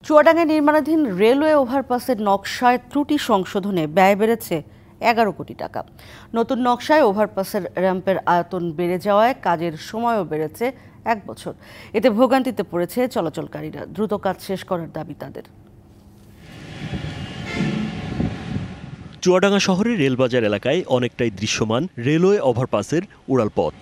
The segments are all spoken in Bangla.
চুয়াডাঙ্গায় নির্মাণাধীন রেলওয়ে ওভারপাসের নকশায় ত্রুটি সংশোধনে ব্যয় বেড়েছে 11 কোটি টাকা। নতুন নকশায় ওভারপাসের র্যাম্পের আয়তন বেড়ে যাওয়ায় কাজের সময়ও বেড়েছে 1 বছর। এতে ভোগান্তিতে পড়েছে চলাচলকারীরা। দ্রুত কাজ শেষ করার দাবি তাদের। চুয়াডাঙ্গা শহরের রেলবাজার এলাকায় অনেকটাই দৃশ্যমান রেলওয়ে ওভারপাসের উড়ালপথ।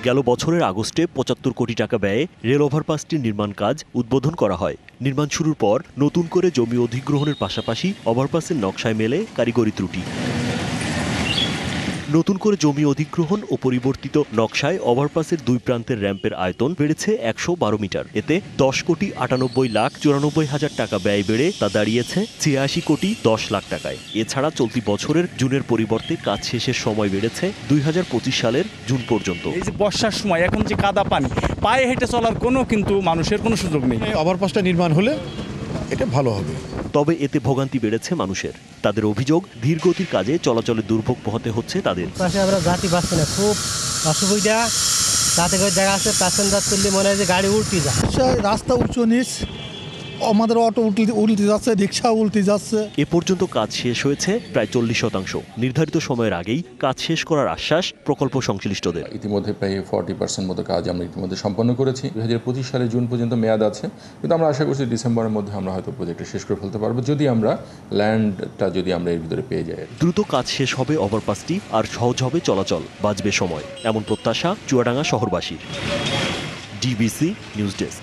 গেল বছরের আগস্টে ৭৫ কোটি টাকা ব্যয়ে রেল ওভারপাসটির নির্মাণ কাজ উদ্বোধন করা হয়। নির্মাণ শুরুর পর নতুন করে জমি অধিগ্রহণের পাশাপাশি ওভারপাসের নকশায় মেলে কারিগরি ত্রুটি। নতুন করে জমি অধিগ্রহণ ও পরিবর্তিত নকশায় ওভারপাসের দুই প্রান্তের র্যাম্পের আয়তন বেড়েছে ১১২ মিটার। এতে ১০,৯৮,৯০,০০০ টাকা ব্যয় বেড়ে তা দাঁড়িয়েছে ৮৬ কোটি ১০ লাখ টাকায়। এছাড়া চলতি বছরের জুনের পরিবর্তে কাজ শেষের সময় বেড়েছে ২০২৫ সালের জুন পর্যন্ত। এই যে বর্ষার সময় এখন যে কাদা পানি, পায়ে হেঁটে চলার কিন্তু মানুষের কোনো সুযোগ নেই। ওভারপাসটা নির্মাণ হলে এটা ভালো হবে। তবে এতে ভোগান্তি বেড়েছে মানুষের। তাদের অভিযোগ, ধীর গতির কাজে চলাচলে দুর্ভোগ পোহাতে হচ্ছে তাদের। আমরা যাত্রী পাচ্ছি না, খুব অসুবিধা। তাতে করে দেখা যাচ্ছে প্যাসেঞ্জার তুললে মনে হয় যে গাড়ি উল্টে যায়। রাস্তা উঁচু নিচ, আমাদের অটো উল্টে যাচ্ছে, রিক্সা উল্টে যাচ্ছে। এ পর্যন্ত কাজ শেষ হয়েছে প্রায় ৪০%। নির্ধারিত সময়ের আগেই কাজ শেষ করার আশ্বাস প্রকল্প সংশ্লিষ্টদের। ইতিমধ্যে প্রায় 40% মতো কাজ আমরা ইতিমধ্যে সম্পন্ন করেছি। ২০২৫ সালের জুন পর্যন্ত মেয়াদ আছে, কিন্তু আমরা আশা করছি ডিসেম্বরের মধ্যে আমরা হয়তো প্রজেক্টটা শেষ করে ফেলতে পারবো, যদি আমরা ল্যান্ডটা আমরা এর ভিতরে পেয়ে যাই। দ্রুত কাজ শেষ হবে ওভারপাসটি, আর সহজ হবে চলাচল, বাঁচবে সময়, এমন প্রত্যাশা চুয়াডাঙ্গা শহরবাসীর। DBC news desk.